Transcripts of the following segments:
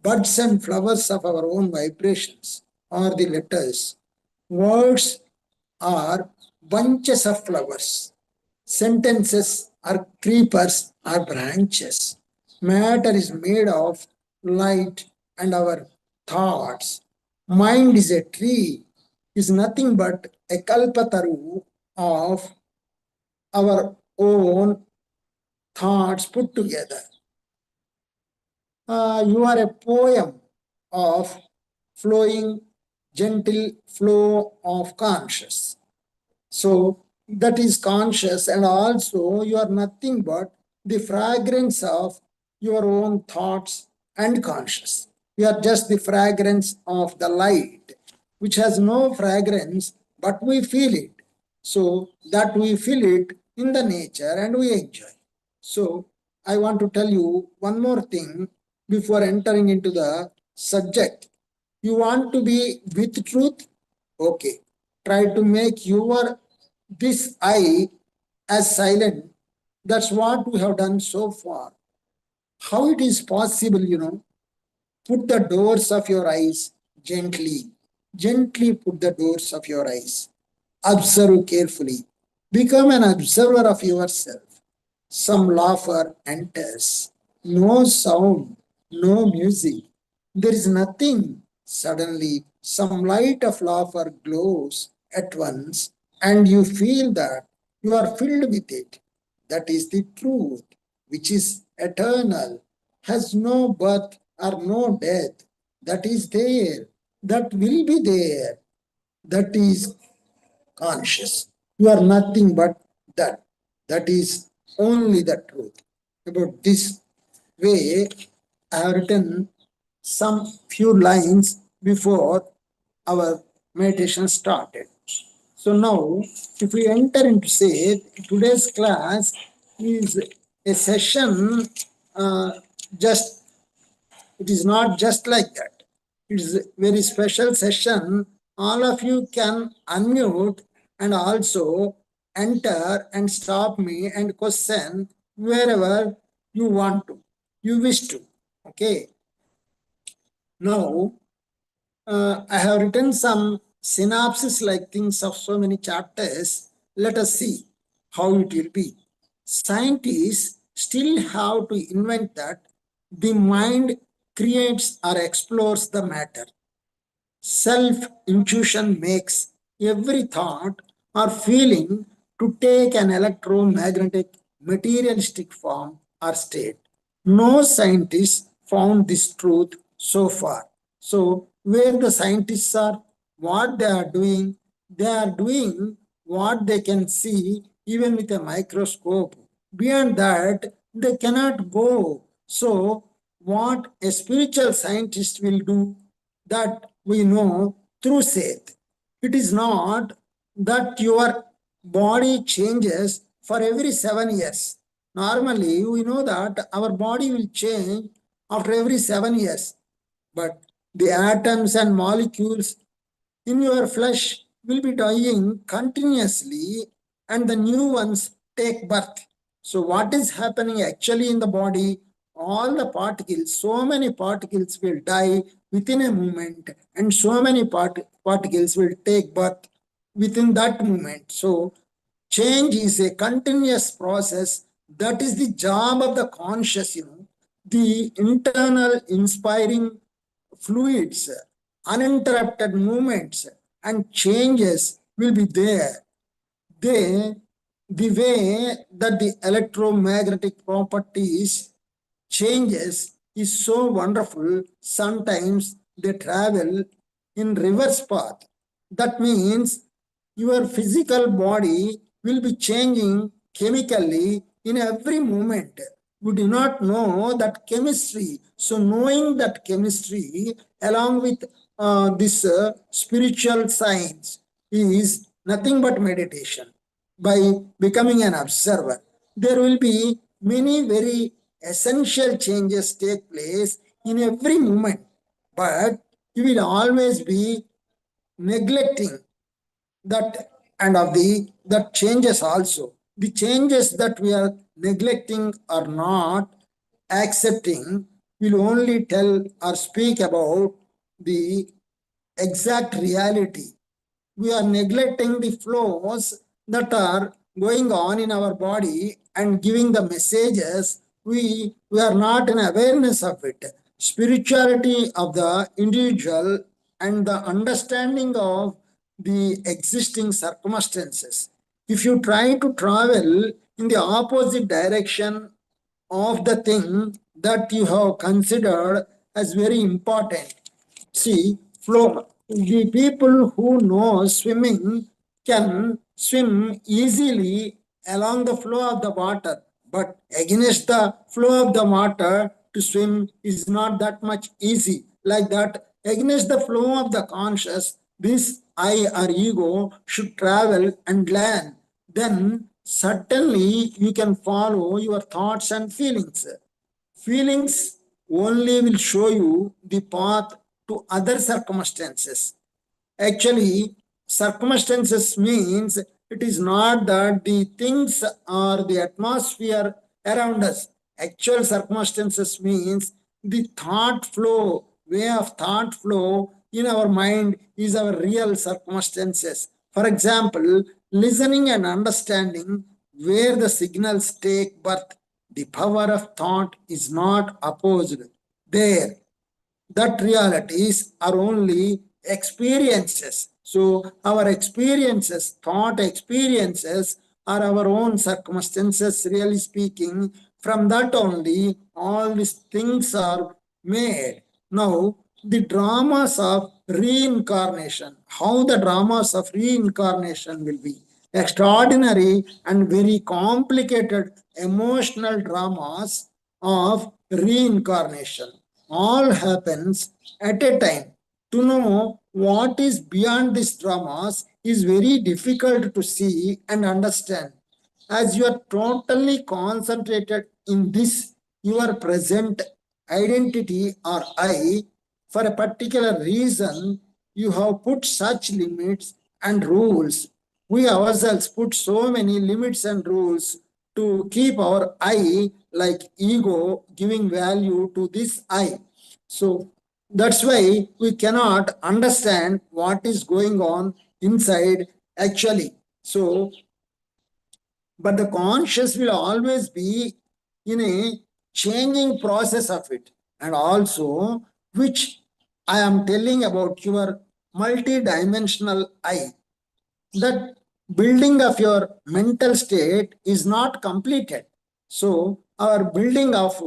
Buds and flowers of our own vibrations are the letters. Words are bunches of flowers. Sentences are creepers or branches. Matter is made of light and our thoughts. Mind is a tree, is nothing but a kalpataru of our own thoughts put together. You are a poem of flowing, gentle flow of conscious. So that is conscious, and also you are nothing but the fragrance of your own thoughts and conscious. You are just the fragrance of the light, which has no fragrance, but we feel it. So that we feel it in the nature and we enjoy. So I want to tell you one more thing before entering into the subject. You want to be with truth? Okay. Try to make your this I as silent. That's what we have done so far. How it is possible? Put the doors of your eyes gently. Gently put the doors of your eyes. Observe carefully. Become an observer of yourself. Some laughter enters. No sound, no music. There is nothing. Suddenly, some light of laughter glows at once, and you feel that you are filled with it. That is the truth, which is eternal, has no birth or no death. That is there, that will be there. That is conscious. You are nothing but that. That is only the truth. About this way, I have written some few lines before our meditation started. So now, if we enter into say, today's class is a session, just it is not just like that. It is a very special session. All of you can unmute and also enter and stop me and question wherever you want to, you wish to. Okay. Now, I have written some synopsis like things of so many chapters. Let us see how it will be. Scientists still have to invent that the mind creates or explores the matter. Self-intuition makes every thought or feeling to take an electromagnetic materialistic form or state. No scientist found this truth so far. So, where the scientists are, what they are doing what they can see even with a microscope. Beyond that, they cannot go. So, what a spiritual scientist will do, that we know through Seth. It is not that your body changes for every 7 years. Normally, we know that our body will change after every 7 years, but the atoms and molecules in your flesh will be dying continuously and the new ones take birth. So, what is happening actually in the body? All the particles, so many particles will die within a moment, and so many particles will take birth within that moment. So, change is a continuous process. That is the job of the conscious. The internal inspiring fluids, uninterrupted movements, and changes will be there. The way that the electromagnetic properties changes is so wonderful. Sometimes they travel in reverse path. That means your physical body will be changing chemically in every moment. We do not know that chemistry. So knowing that chemistry along with this spiritual science is nothing but meditation. By becoming an observer, there will be many very essential changes take place in every moment, but you will always be neglecting that, and of the changes also. The changes that we are neglecting are not accepting will only tell or speak about the exact reality. We are neglecting the flows that are going on in our body and giving the messages. We are not in awareness of it. Spirituality of the individual and the understanding of the existing circumstances. If you try to travel in the opposite direction of the thing that you have considered as very important. See, flow. The people who know swimming can swim easily along the flow of the water, but against the flow of the water to swim is not that much easy. Like that, against the flow of the conscious, this I or ego should travel and learn. Then certainly you can follow your thoughts and feelings. Feelings only will show you the path to other circumstances. Actually, circumstances means it is not that the things or the atmosphere around us. Actual circumstances means the thought flow, way of thought flow in our mind is our real circumstances. For example, listening and understanding where the signals take birth. The power of thought is not opposed there, that realities are only experiences. So, our experiences, thought experiences, are our own circumstances, really speaking. From that only, all these things are made. Now, the dramas of reincarnation, how the dramas of reincarnation will be extraordinary and very complicated emotional dramas of reincarnation all happens at a time. To know what is beyond these dramas is very difficult to see and understand. As you are totally concentrated in this, your present identity or I, for a particular reason, you have put such limits and rules. We ourselves put so many limits and rules to keep our I, like ego, giving value to this I. So that's why we cannot understand what is going on inside actually. So, but the conscious will always be in a changing process of it. And also, which I am telling about your multidimensional I, that building of your mental state is not completed. So, our building of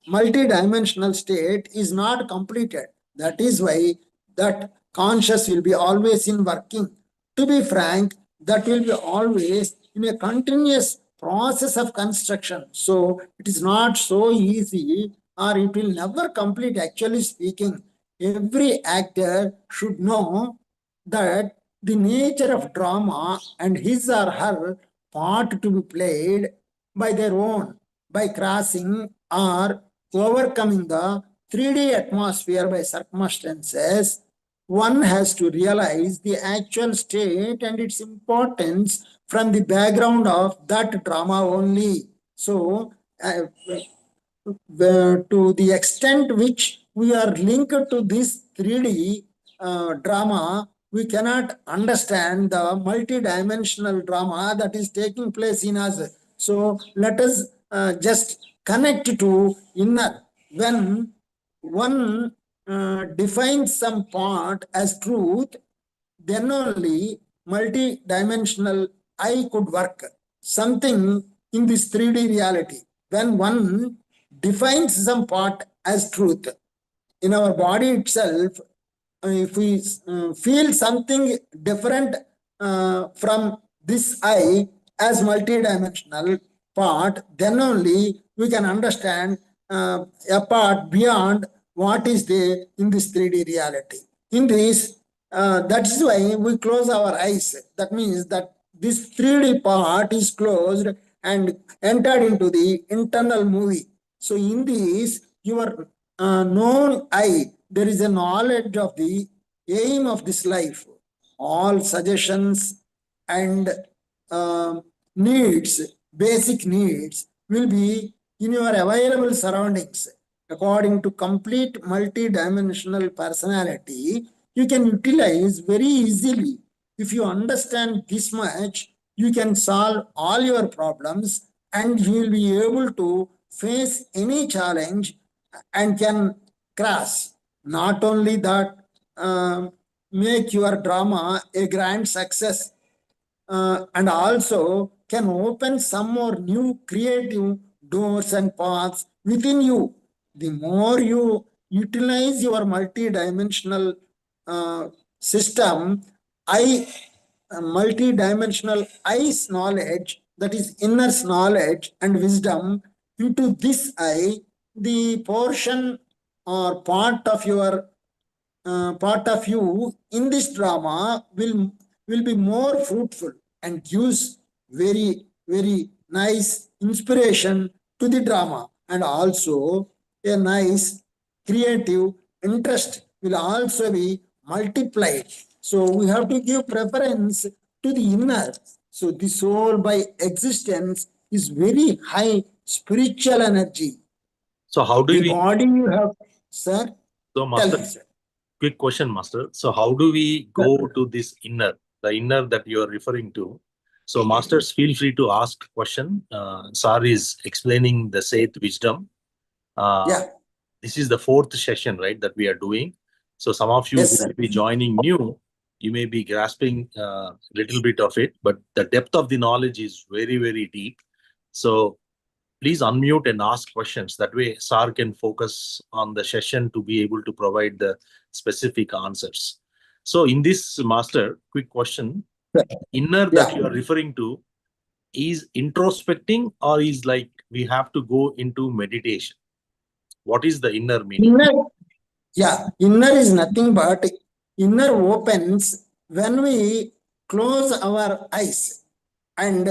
multidimensional state is not completed. That is why that conscious will be always in working. To be frank, that will be always in a continuous process of construction. So, it is not so easy or it will never complete, actually speaking. Every actor should know that the nature of drama and his or her part to be played by their own, by crossing or overcoming the 3D atmosphere by circumstances. One has to realize the actual state and its importance from the background of that drama only. So, to the extent which we are linked to this 3D drama, we cannot understand the multidimensional drama that is taking place in us. So let us just connect to inner. When one defines some part as truth, then only multi-dimensional I could work. Something in this 3D reality. When one defines some part as truth, in our body itself, if we feel something different from this I as multidimensional part, then only we can understand a part beyond what is there in this 3D reality. In this, that is why we close our eyes. That means that this 3D part is closed and entered into the internal movie. So in this, your known I, there is a knowledge of the aim of this life. All suggestions and needs, basic needs, will be in your available surroundings. according to complete multi-dimensional personality, you can utilize very easily. If you understand this much, you can solve all your problems and you will be able to face any challenge and can cross. Not only that, make your drama a grand success, and also can open some more new creative doors and paths within you. The more you utilize your multi-dimensional uh, system, I multi-dimensional eyes knowledge, that is inner knowledge and wisdom, into this eye, the portion or part of you in this drama will be more fruitful and gives very nice inspiration to the drama, and also a nice creative interest will also be multiplied. So we have to give preference to the inner. So the soul by existence is very high spiritual energy. So how do The we? body you have, sir. So, Tell Master, me, sir. quick question, Master. So how do we go to this inner, the inner that you are referring to? So, Masters, feel free to ask question. Sir is explaining the Seth wisdom. Yeah. This is the fourth session, right, that we are doing. So some of you Yes, who sir. will be joining new, you may be grasping a little bit of it, but the depth of the knowledge is very deep. So please unmute and ask questions. That way, Sir can focus on the session to be able to provide the specific answers. So in this, Master, quick question. Inner that you are referring to is introspecting, or is like we have to go into meditation? What is the inner meaning? Inner is nothing but inner opens when we close our eyes and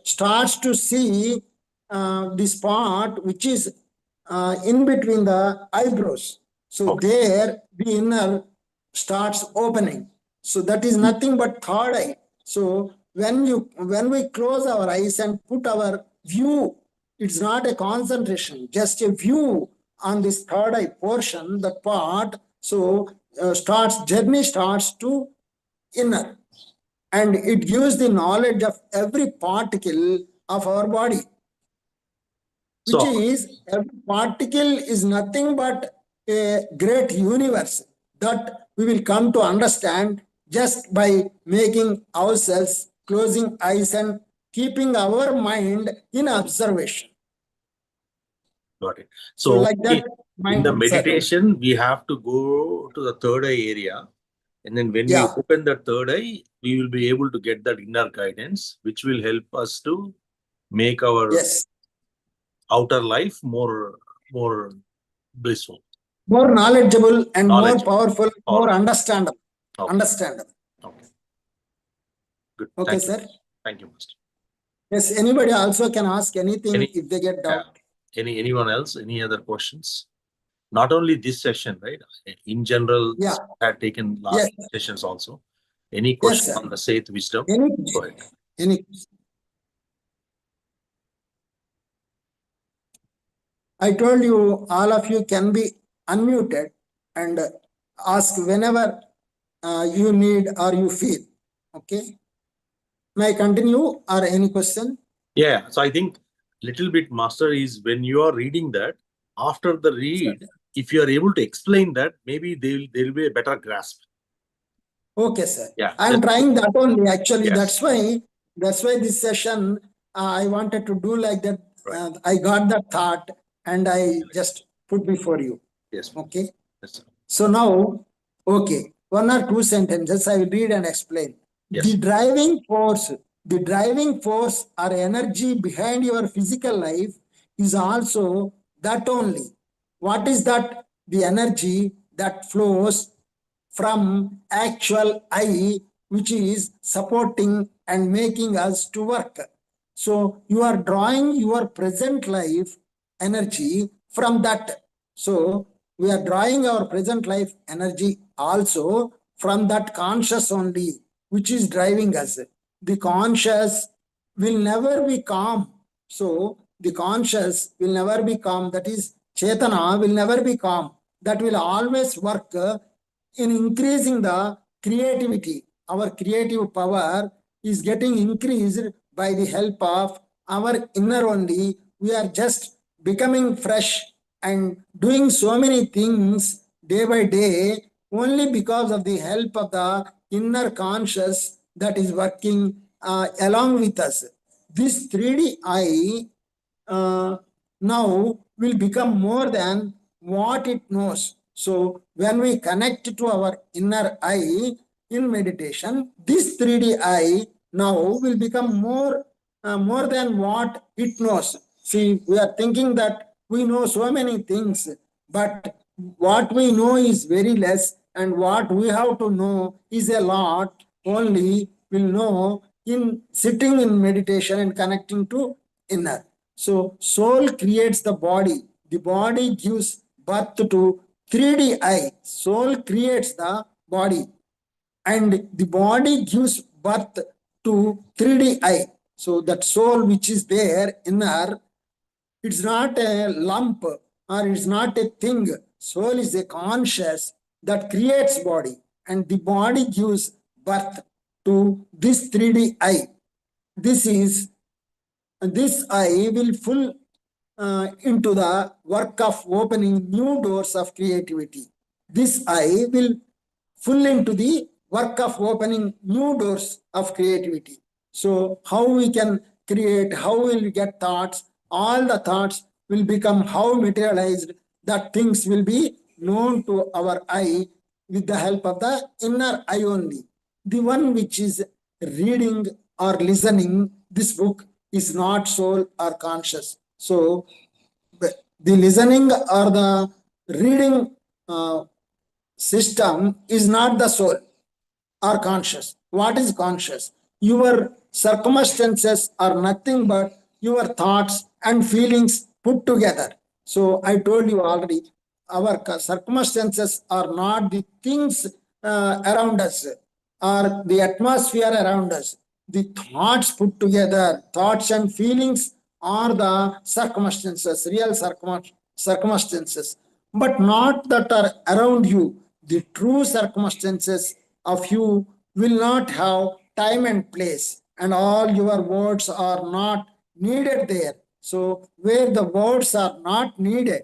starts to see this part which is in between the eyebrows. So Okay. there the inner starts opening. So that is nothing but third eye. So when we close our eyes and put our view, it's not a concentration, just a view on this third eye portion, that part. So journey starts to inner, and it gives the knowledge of every particle of our body, which So, is every particle is nothing but a great universe that we will come to understand just by making ourselves closing eyes and keeping our mind in observation. got it. So So like that, in the mind, meditation, we have to go to the third eye area. And then when we yeah, open the third eye, we will be able to get that inner guidance, which will help us to make our yes, outer life more blissful, more knowledgeable and more knowledgeable. powerful, All more right. understandable. Okay. Understandable. Okay. Good. Okay, Thank sir. you. Thank you, Master. Yes, anybody also can ask anything Any, if they get doubt. anyone else? Any other questions? Not only this session, right? In general, Yeah. had taken last sessions also. Any Yes, question sir. on the Seth wisdom? Any Go ahead. any I told you all of you can be unmuted and ask whenever you need or you feel. Okay. May I continue or any question? Yeah. So I think little bit, Master, is when you are reading that, after the read, if you are able to explain that, maybe there will be a better grasp. Okay, sir. Yeah. I'm trying that only. Actually, Yes. that's why this session I wanted to do like that. Right. I got that thought and I just put before you. Yes. Okay. Yes, sir. So now, okay, one or two sentences I will read and explain. Yes. The driving force or energy behind your physical life is also that only. What is that? The energy that flows from actual I, which is supporting and making us to work. So you are drawing your present life energy from that. So we are drawing our present life energy also from that conscious only, which is driving us. The conscious will never be calm. So the conscious will never be calm. That is, Chetana will never be calm. That will always work in increasing the creativity. Our creative power is getting increased by the help of our inner only. We are just becoming fresh and doing so many things day by day only because of the help of the inner conscious that is working along with us. This 3D I now will become more than what it knows. So when we connect to our inner I in meditation, this 3D I now will become more than what it knows. See, we are thinking that we know so many things, but what we know is very less, and what we have to know is a lot. Only will know in sitting in meditation and connecting to inner. So soul creates the body. The body gives birth to 3D I. Soul creates the body, and the body gives birth to 3D I. So that soul which is there inner, it's not a lump or it's not a thing. Soul is a conscious that creates body, and the body gives birth to this 3D I. This I will full into the work of opening new doors of creativity. This I will full into the work of opening new doors of creativity. So how we can create, how will we get thoughts? All the thoughts will become how materialized, that things will be known to our eye with the help of the inner eye only. The one which is reading or listening this book is not soul or conscious. So the listening or the reading system is not the soul or conscious. What is conscious? Your circumstances are nothing but your thoughts and feelings put together. So I told you already, our circumstances are not the things around us or the atmosphere around us. The thoughts put together, thoughts and feelings are the circumstances, real circumstances, but not that are around you. The true circumstances of you will not have time and place, and all your words are not needed there. So, where the words are not needed,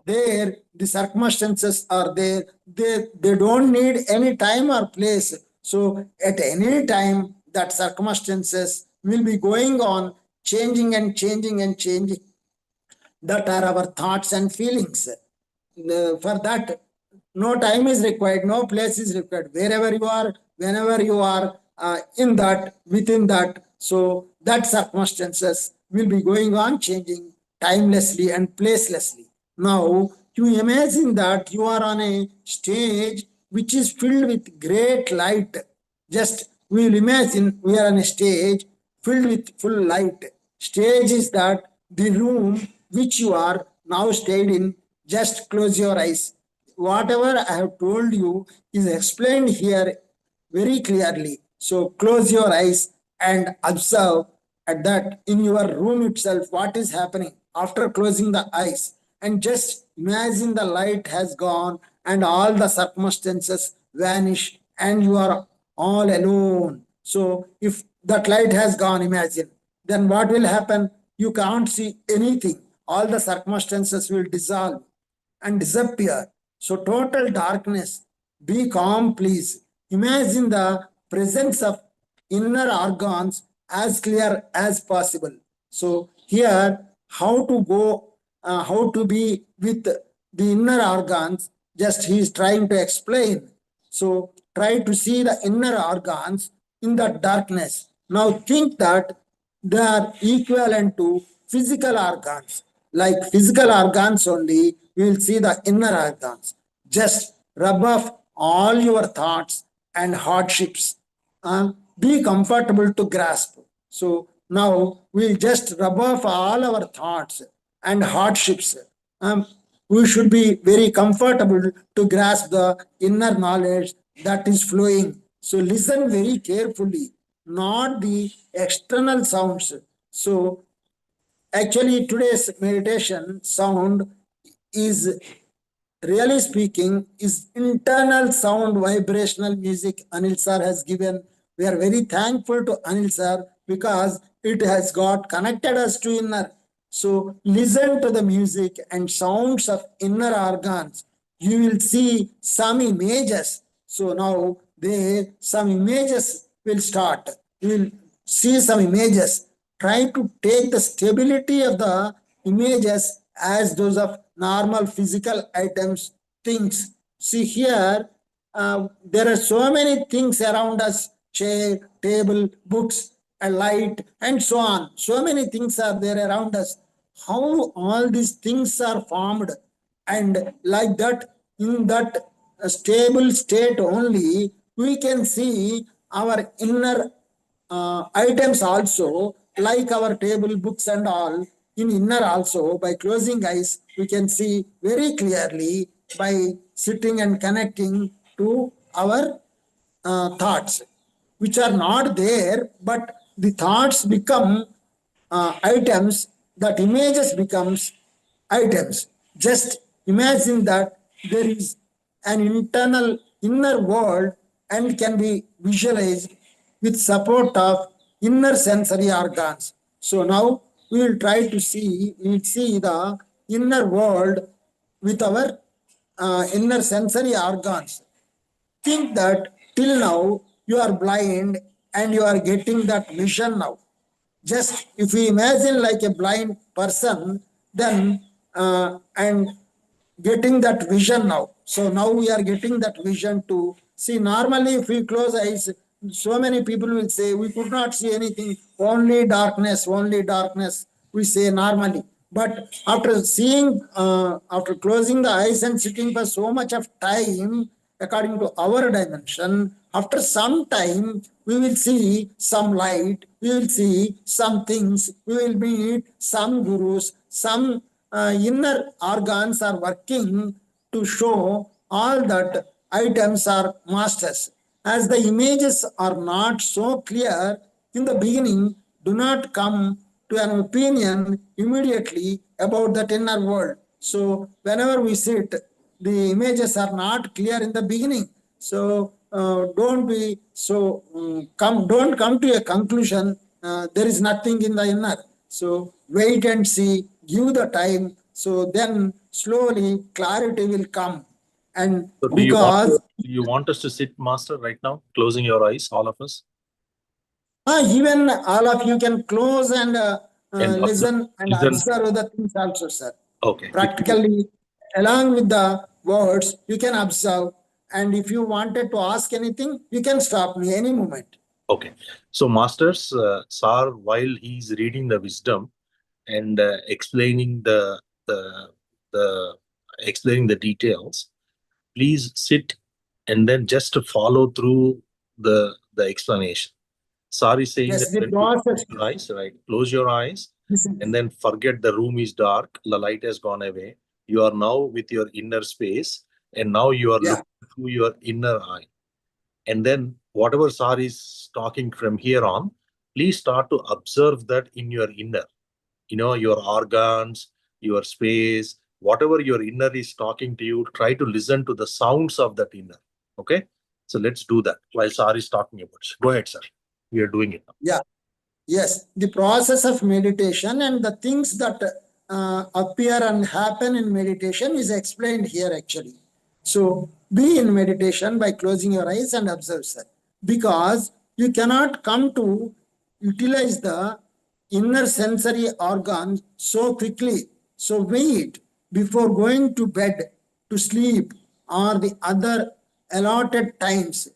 there the circumstances are there. They don't need any time or place. So, at any time, that circumstances will be going on, changing and changing and changing. That are our thoughts and feelings. For that, no time is required, no place is required. Wherever you are, whenever you are in that, within that, so that circumstances will be going on changing timelessly and placelessly. Now, you imagine that you are on a stage which is filled with great light. Just we will imagine we are on a stage filled with full light. Stage is that the room which you are now stayed in. Just close your eyes. Whatever I have told you is explained here very clearly. So close your eyes and observe at that in your room itself what is happening after closing the eyes. And just imagine the light has gone and all the circumstances vanish and you are all alone. So if that light has gone, imagine, then what will happen? You can't see anything. All the circumstances will dissolve and disappear. So total darkness. Be calm, please. Imagine the presence of inner organs as clear as possible. So here, how to be with the inner organs, just he is trying to explain. So try to see the inner organs in the darkness. Now think that they are equivalent to physical organs. Like physical organs only, we will see the inner organs. Just rub off all your thoughts and hardships. Be comfortable to grasp. So now we'll just rub off all our thoughts and hardships. We should be very comfortable to grasp the inner knowledge that is flowing. So listen very carefully, not the external sounds. So Actually, today's meditation sound is, really speaking, is internal sound vibrational music Anil sir has given. We are very thankful to Anil sir because it has got connected us to inner. So listen to the music and sounds of inner organs. You will see some images. So now some images will start. You will see some images. Try to take the stability of the images as those of normal physical items, things. See here, there are so many things around us: chair, table, books, a light, and so on. So many things are there around us. How all these things are formed, and like that, in that stable state only, we can see our inner items also, like our table, books, and all. In inner also, by closing eyes, we can see very clearly by sitting and connecting to our thoughts, which are not there, but the thoughts become items, that images becomes items. Just imagine that there is an internal inner world and can be visualized with support of inner sensory organs. So now we will see the inner world with our inner sensory organs. Think that till now you are blind and you are getting that vision now. Just if we imagine like a blind person, then and getting that vision now. So now we are getting that vision to see. Normally, if we close eyes, so many people will say we could not see anything, only darkness, only darkness. We say normally, but after seeing, after closing the eyes and sitting for so much of time, according to our dimension, after some time, we will see some light, we will see some things, we will meet some gurus, some inner organs are working to show all that items are masters. As the images are not so clear in the beginning, do not come to an opinion immediately about that inner world. So, whenever we sit, the images are not clear in the beginning. So, don't be so don't come to a conclusion. There is nothing in the inner. So, wait and see, give the time. So, then slowly clarity will come. And So because do you want us to sit, Master, right now, closing your eyes, all of us, even all of you can close and and listen and listen? observe the things also, sir. Okay. Practically, along with the words, you can observe. And if you wanted to ask anything, you can stop me any moment. Okay. So, Masters, Sar, while he's reading the wisdom and explaining the the explaining the details, please sit and then just follow through the explanation. Sar is saying that Yes, the when you process. close your eyes, right? Close your eyes and then forget the room is dark, the light has gone away. You are now with your inner space, and now you are Yeah. looking through your inner eye. And then whatever Sar is talking from here on, please start to observe that in your inner, your organs, your space, whatever your inner is talking to you, try to listen to the sounds of that inner. Okay. So let's do that while Sar is talking about it. Go ahead, sir. We are doing it now. Yeah. Yes, the process of meditation and the things that appear and happen in meditation is explained here actually. So be in meditation by closing your eyes and observe, sir. Because you cannot come to utilize the inner sensory organ so quickly. So wait before going to bed to sleep or the other allotted times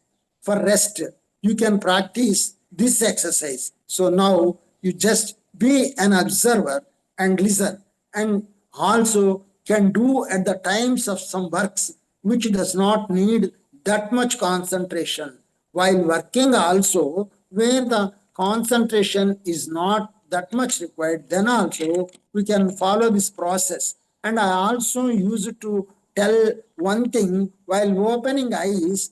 for rest. You can practice this exercise. So now you just be an observer and listen, and also can do at the times of some works which does not need that much concentration, while working also where the concentration is not that much required, then also we can follow this process. And I also used to tell one thing while opening eyes,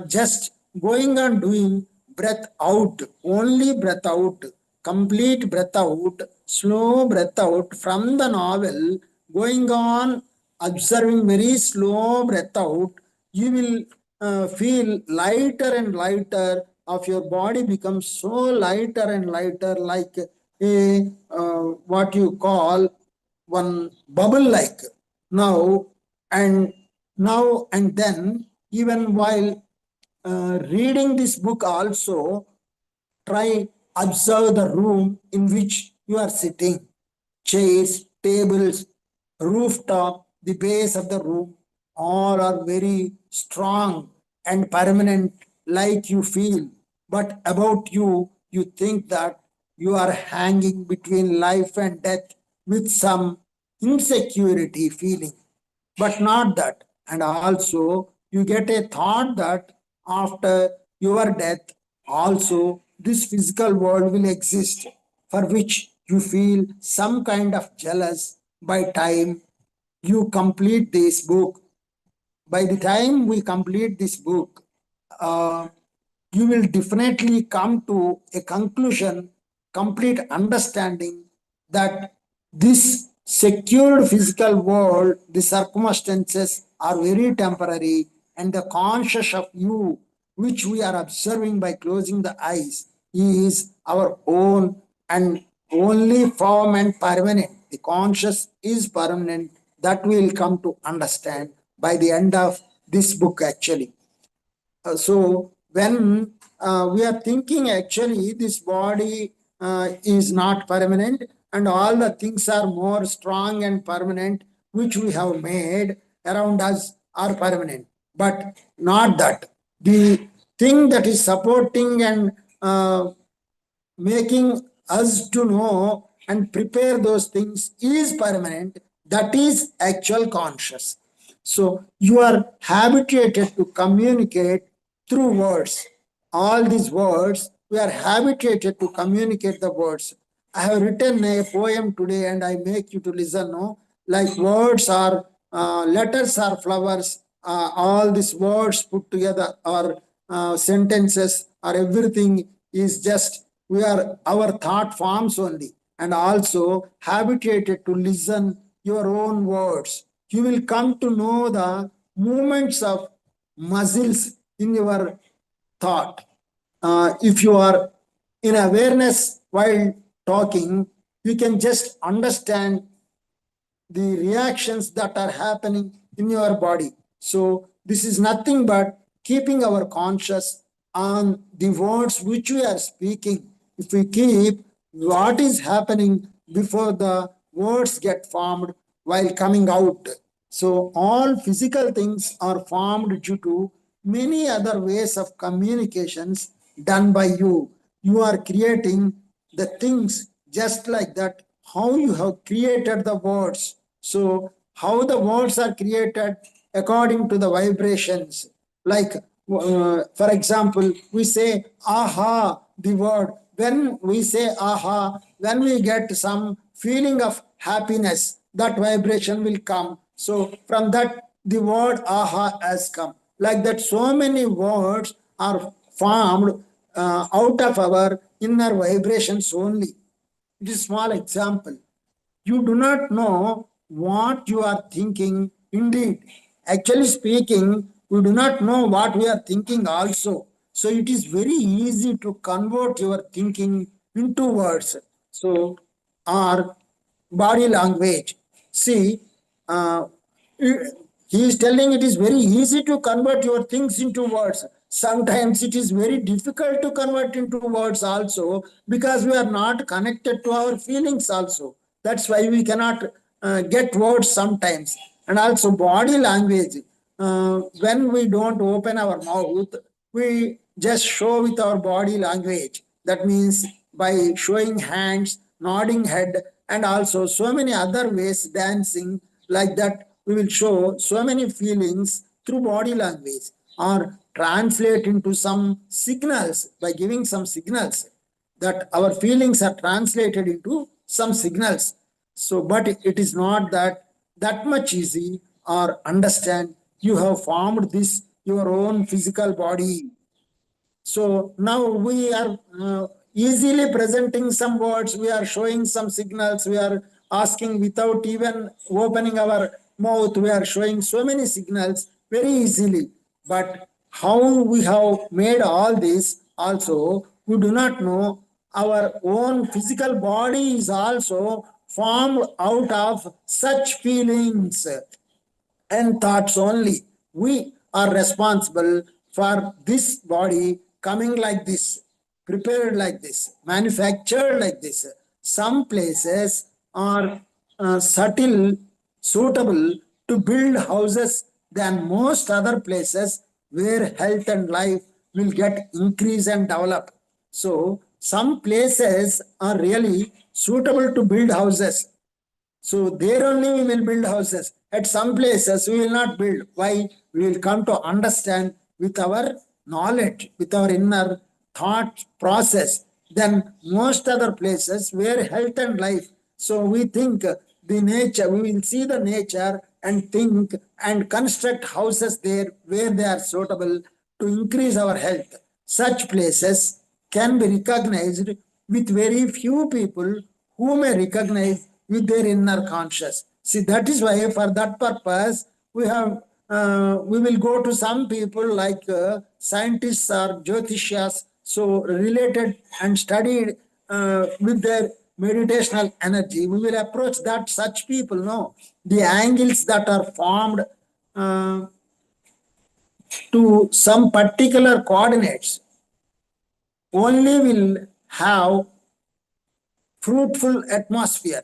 just going on doing breath out, only breath out. complete breath out, slow breath out from the novel, going on observing very slow breath out, you will feel lighter and lighter of your body becomes so lighter and lighter, like a what you call one bubble like. Now and now and then, even while reading this book also, try observe the room in which you are sitting. Chairs, tables, rooftop, the base of the room, all are very strong and permanent, like you feel. But about you, you think that you are hanging between life and death with some insecurity feeling, but not that. And also, you get a thought that after your death, also this physical world will exist, for which you feel some kind of jealous by time you complete this book. By the time we complete this book, uh, you will definitely come to a conclusion, complete understanding that this secured physical world, the circumstances are very temporary, and the conscious of you, which we are observing by closing the eyes, is our own and only form and permanent. The conscious is permanent. That we will come to understand by the end of this book, actually. So when we are thinking, actually this body is not permanent, and all the things are more strong and permanent which we have made around us are permanent, but not that. The thing that is supporting and making us to know and prepare those things is permanent, that is actual conscious. So you are habituated to communicate through words. All these words, we are habituated to communicate the words. I have written a poem today and I make you to listen. No, like words are letters are flowers. All these words put together or sentences or everything is just we are our thought forms only, and also habituated to listen your own words. You will come to know the movements of muscles in your thought. If you are in awareness while talking, you can just understand the reactions that are happening in your body. So, this is nothing but keeping our conscious on the words which we are speaking. If we keep what is happening before the words get formed while coming out. So, all physical things are formed due to many other ways of communications done by you. You are creating the things just like that, how you have created the words. So, how the words are created according to the vibrations. Like, for example, we say aha, the word. When we say aha, when we get some feeling of happiness, that vibration will come. So, from that, the word aha has come. Like that, so many words are formed out of our inner vibrations only. It is a small example. You do not know what you are thinking. Indeed, actually speaking, we do not know what we are thinking also. So it is very easy to convert your thinking into words. So, our body language. See, uh, he is telling it is very easy to convert your things into words. Sometimes it is very difficult to convert into words also, because we are not connected to our feelings also. That's why we cannot get words sometimes. And also body language. When we don't open our mouth, we just show with our body language. That means by showing hands, nodding head, and also so many other ways, dancing, like that, we will show so many feelings through body language, or translate into some signals by giving some signals, that our feelings are translated into some signals. So, but it is not that much easy or understand. You have formed this your own physical body. So now we are easily presenting some words, we are showing some signals, we are asking without even opening our mouth, we are showing so many signals very easily. But how we have made all this also, we do not know. Our own physical body is also formed out of such feelings and thoughts only. We are responsible for this body coming like this, prepared like this, manufactured like this. Some places are subtle, suitable to build houses than most other places where health and life will get increase and develop. So some places are really suitable to build houses, so there only we will build houses. At some places we will not build. Why? We will come to understand with our knowledge, with our inner thought process. Then most other places where health and life. So we think the nature, we will see the nature and think and construct houses there where they are suitable to increase our health. Such places can be recognized with very few people who may recognize with their inner conscious. See, that is why for that purpose we will go to some people like scientists or jyotishyas, so related and studied with their meditational energy. We will approach that such people. No, the angles that are formed uh, to some particular coordinates only will have fruitful atmosphere.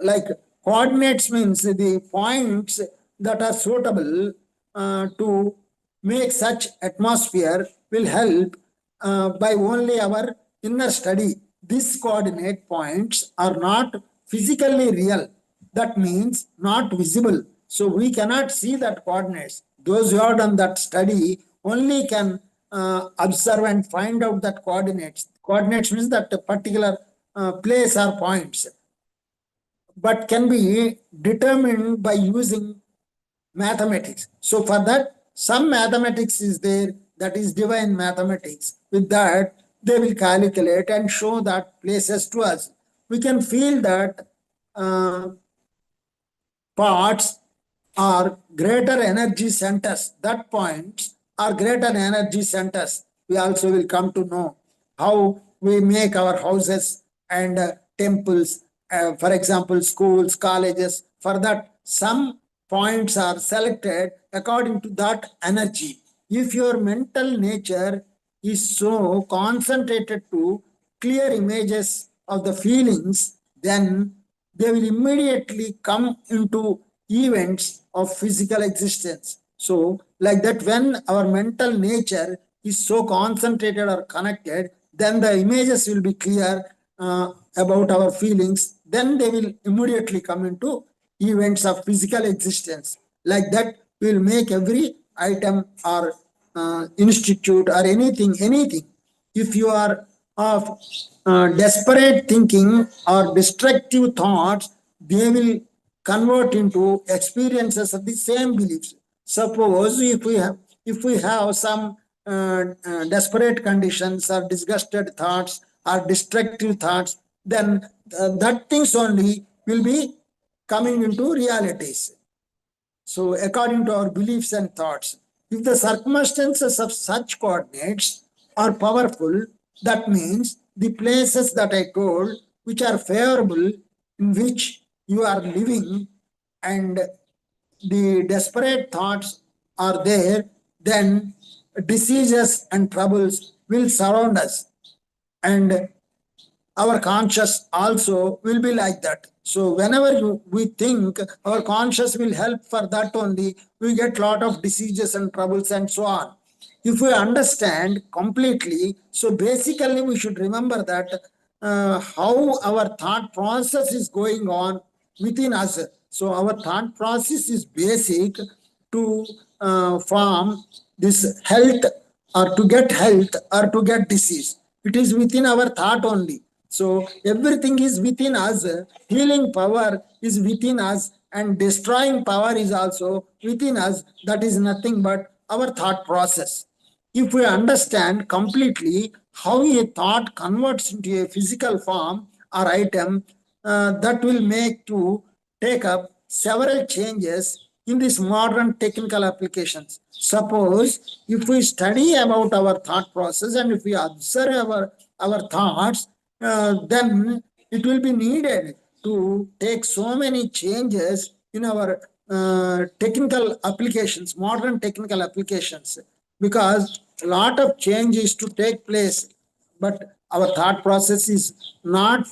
Like coordinates means the points that are suitable to make such atmosphere will help by only our inner study. These coordinate points are not physically real. That means not visible. So we cannot see that coordinates. Those who have done that study only can observe and find out that coordinates. Coordinates means that a particular place or points, but can be determined by using mathematics. So for that, some mathematics is there, that is divine mathematics. With that, they will calculate and show that places to us. We can feel that uh, parts are greater energy centers. That points are greater energy centers. We also will come to know how we make our houses and temples, for example, schools, colleges. For that, some points are selected according to that energy. If your mental nature is so concentrated to clear images of the feelings, then they will immediately come into events of physical existence. So, like that, when our mental nature is so concentrated or connected, then the images will be clear about our feelings. Then they will immediately come into events of physical existence. Like that, we will make every item or institute or anything. If you are of desperate thinking or destructive thoughts, they will convert into experiences of the same beliefs. Suppose if we have some desperate conditions or disgusted thoughts or destructive thoughts, then that things only will be coming into realities. So, according to our beliefs and thoughts, if the circumstances of such coordinates are powerful, that means the places that I told, which are favorable, in which you are living, and the desperate thoughts are there, then diseases and troubles will surround us. And our conscious also will be like that. So whenever we think, our conscious will help for that only, we get lot of diseases and troubles and so on. If we understand completely, so basically we should remember that how our thought process is going on within us. So our thought process is basic to form this health, or to get health or to get disease. It is within our thought only. So everything is within us. Healing power is within us, and destroying power is also within us. That is nothing but our thought process. If we understand completely, how a thought converts into a physical form or item that will make to take up several changes in these modern technical applications. Suppose if we study about our thought process and if we observe our thoughts, then it will be needed to take so many changes in our technical applications, modern technical applications, because a lot of change is to take place, but our thought process is not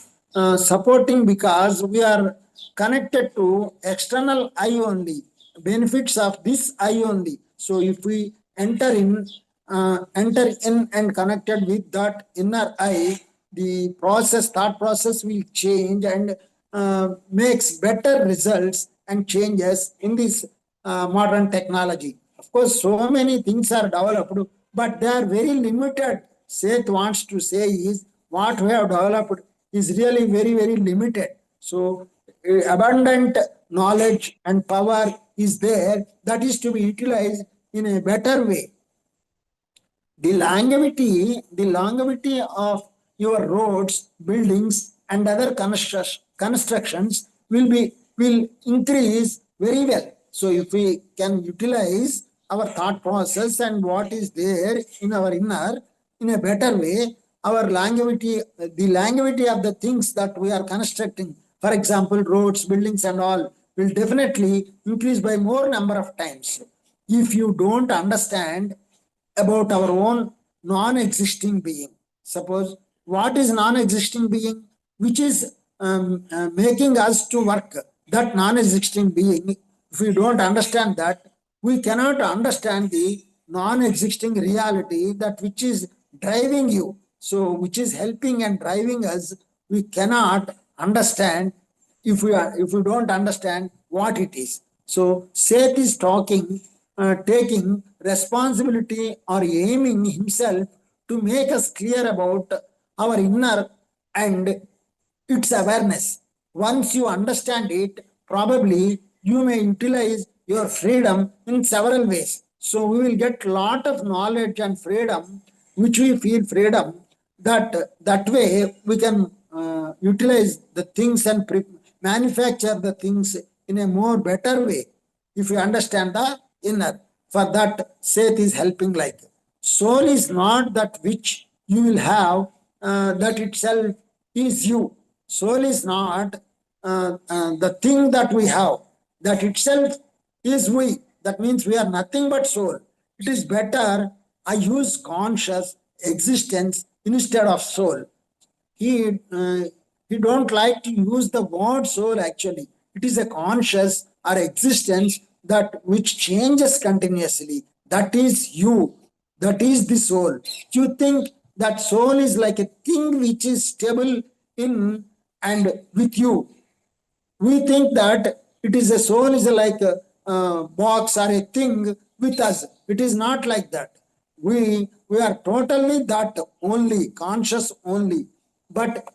supporting because we are connected to external eye only, benefits of this eye only. So if we enter in and connected with that inner eye, the thought process will change and makes better results and changes in this modern technology. Of course, so many things are developed, but they are very limited. Seth wants to say is what we have developed is really very, very limited. So, abundant knowledge and power is there that is to be utilized in a better way. The longevity of your roads, buildings, and other constructions will increase very well. So if we can utilize our thought process and what is there in our inner in a better way, our the longevity of the things that we are constructing, for example, roads, buildings, and all, will definitely increase by more number of times. If you don't understand about our own non-existing being. Suppose what is non-existing being, which is making us to work, that non-existing being, if we don't understand that, we cannot understand the non-existing reality, that which is driving you. So which is helping and driving us, we cannot understand if we don't understand what it is. So Seth is taking responsibility or aiming himself to make us clear about our inner and its awareness. Once you understand it, probably you may utilize your freedom in several ways. So we will get lot of knowledge and freedom, which we feel freedom. That way we can utilize the things and manufacture the things in a more better way. If you understand the inner, for that Seth is helping like soul is not that which you will have, that itself is you. Soul is not the thing that we have, that itself is we. That means we are nothing but soul. It is better I use conscious existence instead of soul. He don't like to use the word soul. Actually, it is a conscious or existence that which changes continuously. That is you. That is the soul. You think that soul is like a thing which is stable in and with you. We think that it is a soul is like a box or a thing with us. It is not like that. We are totally that only, conscious only, but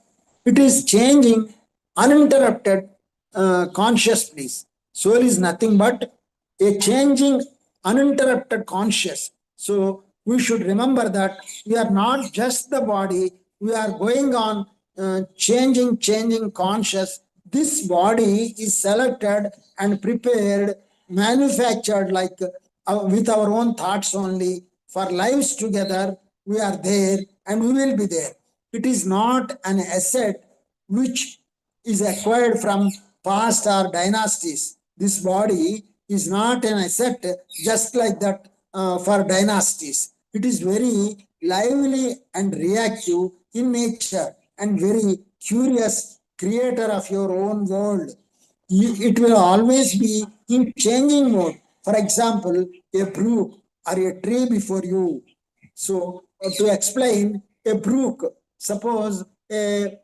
it is changing uninterrupted consciously. Soul is nothing but a changing uninterrupted conscious. So we should remember that we are not just the body, we are going on changing conscious. This body is selected and prepared, manufactured like with our own thoughts only. For lives together, we are there and we will be there. It is not an asset which is acquired from past or dynasties. This body is not an asset just like that for dynasties. It is very lively and reactive in nature and very curious creator of your own world. It will always be in changing mode. For example, a brook or a tree before you. So to explain a brook, suppose a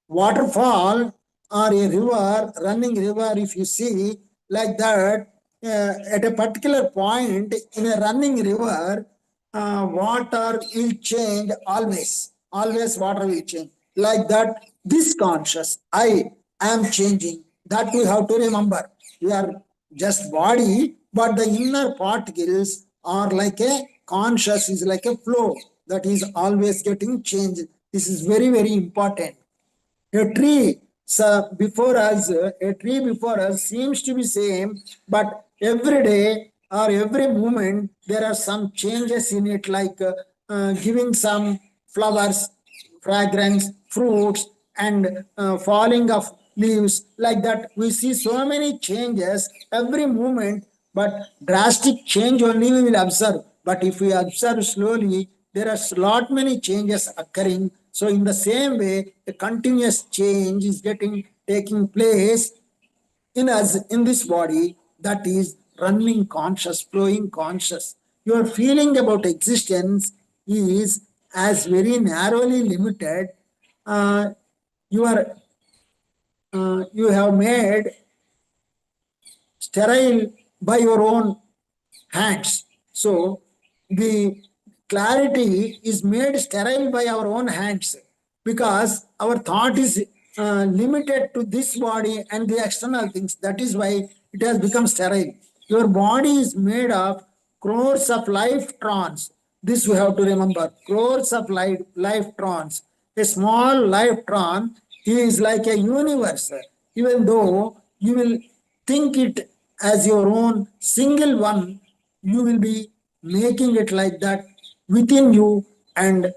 waterfall or a river, running river, if you see like that, at a particular point in a running river, water will change always. Always water will change. Like that, this conscious, I am changing. That we have to remember. We are just body, but the inner particles are like a conscious, is like a flow. that is always getting changed. This is very, very important. A tree before us seems to be same, but every day or every moment there are some changes in it, like giving some flowers, fragrance, fruits, and falling of leaves. Like that, we see so many changes every moment, but drastic change only we will observe. But if we observe slowly, there are lot many changes occurring. So in the same way, a continuous change is taking place in us, in this body, that is running conscious, flowing conscious. Your feeling about existence is as very narrowly limited. Uh, you are you have made sterile by your own hands. So the clarity is made sterile by our own hands, because our thought is limited to this body and the external things. That is why it has become sterile. Your body is made of crores of life trons. This we have to remember. Crores of life trons. A small life tron is like a universe. Even though you will think it as your own single one, you will be making it like that within you and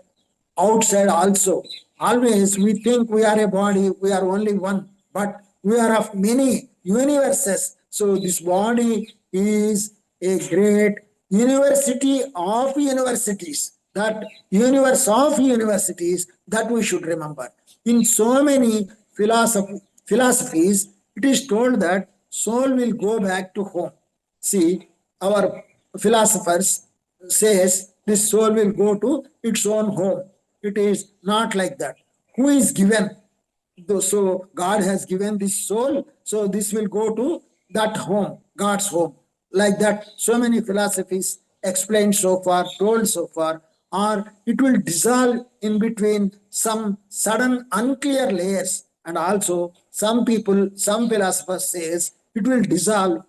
outside also. Always we think we are a body, we are only one, but we are of many universes. So this body is a great university of universities, that universe of universities, that we should remember. In so many philosophies, it is told that soul will go back to home. See, our philosophers says this soul will go to its own home. It is not like that. Who is given? So God has given this soul, so this will go to that home, God's home. Like that, so many philosophies explained so far, told so far, or it will dissolve in between some sudden unclear layers. And also some people, some philosophers says it will dissolve,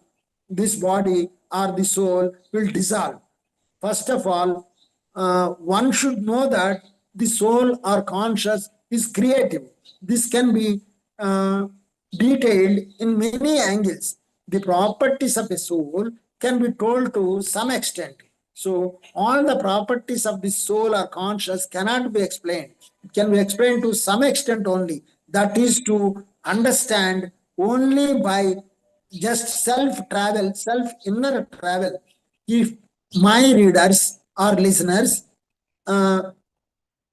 this body or the soul will dissolve. First of all, one should know that the soul or conscious is creative. This can be detailed in many angles. The properties of a soul can be told to some extent. So, all the properties of the soul or conscious cannot be explained. It can be explained to some extent only. That is to understand only by just self travel, self inner travel. If my readers or listeners, uh,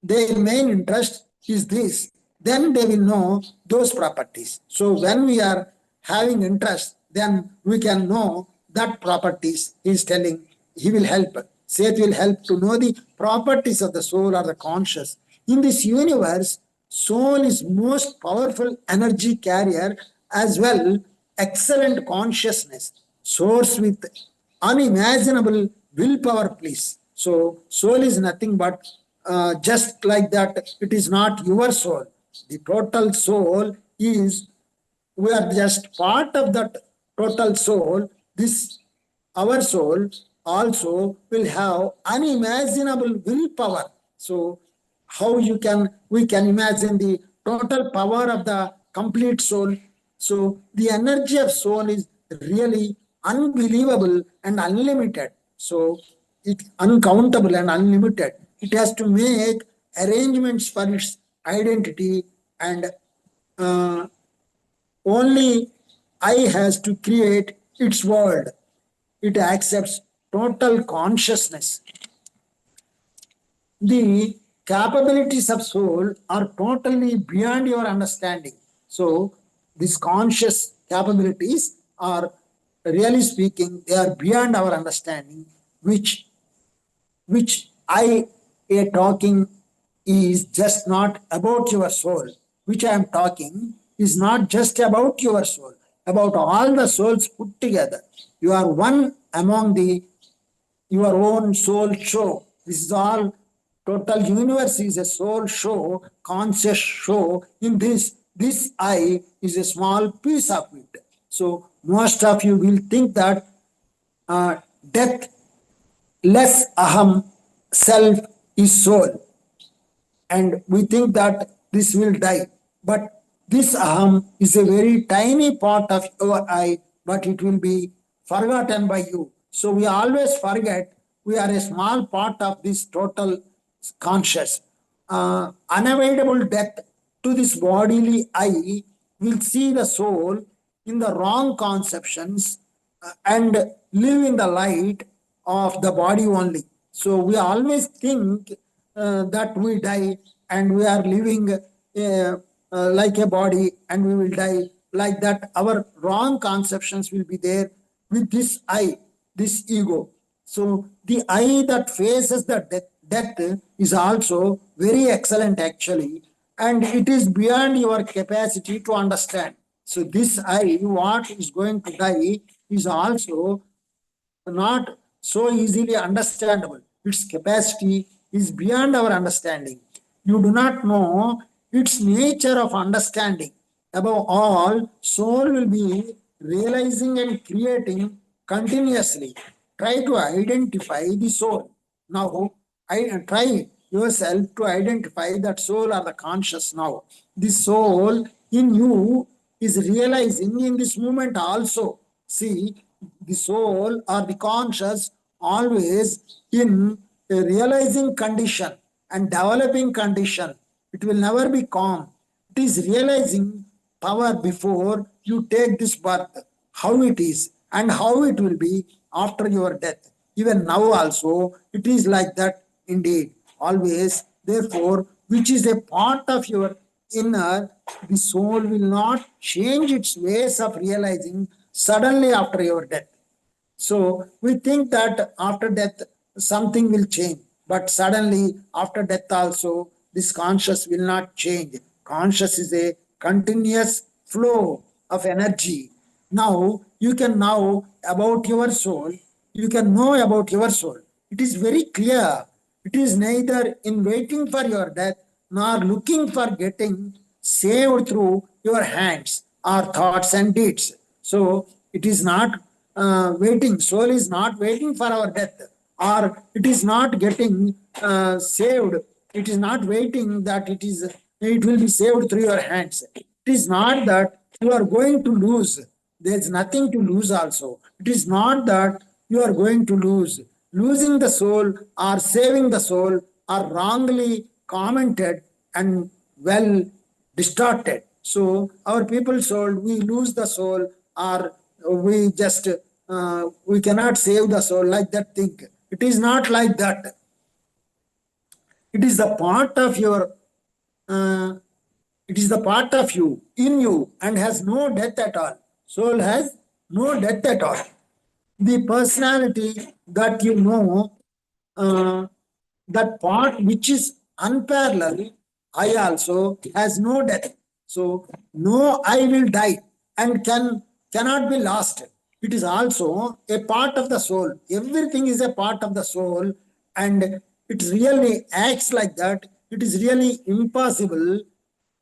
their main interest is this, then they will know those properties. So when we are having interest, then we can know that properties he is telling. He will help. Seth will help to know the properties of the soul or the conscious. In this universe, soul is most powerful energy carrier, as well excellent consciousness, source with unimaginable willpower, please. So soul is nothing but just like that. It is not your soul. The total soul is, we are just part of that total soul. This, our soul also will have unimaginable willpower. So how we can imagine the total power of the complete soul. So the energy of soul is really unbelievable and unlimited. So it uncountable and unlimited. It has to make arrangements for its identity, and uh, only I has to create its world. It accepts total consciousness. The capabilities of soul are totally beyond your understanding. So these conscious capabilities are, really speaking, they are beyond our understanding, which I a talking is just not about your soul. Which I am talking is not just about your soul, about all the souls put together. You are one among the your own soul show. This is all, total universe is a soul show, conscious show. In this I is a small piece of it. So most of you will think that death, less aham, self is soul, and we think that this will die. But this aham is a very tiny part of your I, but it will be forgotten by you. So we always forget we are a small part of this total conscious. Unavoidable death to this bodily I will see the soul in the wrong conceptions and live in the light of the body only. So we always think that we die and we are living like a body and we will die like that. Our wrong conceptions will be there with this I, this ego. So the I that faces the death is also very excellent actually, and it is beyond your capacity to understand. So this I, what is going to die, is also not so easily understandable. Its capacity is beyond our understanding. You do not know its nature of understanding. Above all, soul will be realizing and creating continuously. Try to identify the soul. Now, I try yourself to identify that soul or the conscious now. The soul in you is realizing in this moment also. See, the soul or the conscious always in a realizing condition and developing condition. It will never be calm. It is realizing power before you take this birth, how it is and how it will be after your death. Even now also, it is like that indeed, always. Therefore, which is a part of your inner, the soul will not change its ways of realizing suddenly after your death. So we think that after death something will change, but suddenly after death also this conscious will not change. Conscious is a continuous flow of energy. Now you can know about your soul. You can know about your soul. It is very clear. It is neither in waiting for your death nor looking for getting saved through your hands or thoughts and deeds. So it is not waiting. Soul is not waiting for our death, or it is not getting saved. It is not waiting that it will be saved through your hands. It is not that you are going to lose. There is nothing to lose also. It is not that you are going to lose. Losing the soul or saving the soul are wrongly commented and well distorted. So our people soul, we lose the soul, or we just we cannot save the soul, like that thing. It is not like that. It is the part of your uh, it is the part of you in you and has no death at all. Soul has no death at all. The personality that you know, uh, that part which is unparalleled, I also has no death. So no I will die and cannot be lost. It is also a part of the soul. Everything is a part of the soul, and it really acts like that. It is really impossible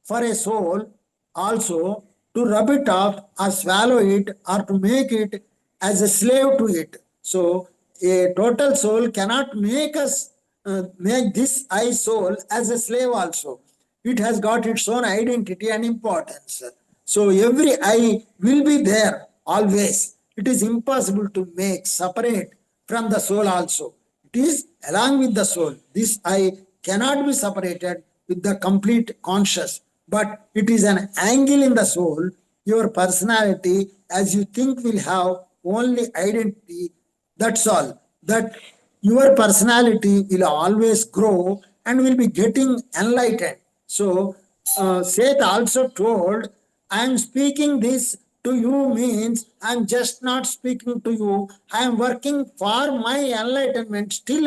for a soul also to rub it off or swallow it or to make it as a slave to it. So a total soul cannot make this I soul as a slave also. It has got its own identity and importance. So every I will be there always. It is impossible to make separate from the soul also. It is along with the soul. This I cannot be separated with the complete conscious, but it is an angle in the soul. Your personality, as you think, will have only identity. That's all. That your personality will always grow and will be getting enlightened. So, Seth also told, I am speaking this to you means I am just not speaking to you. I am working for my enlightenment, still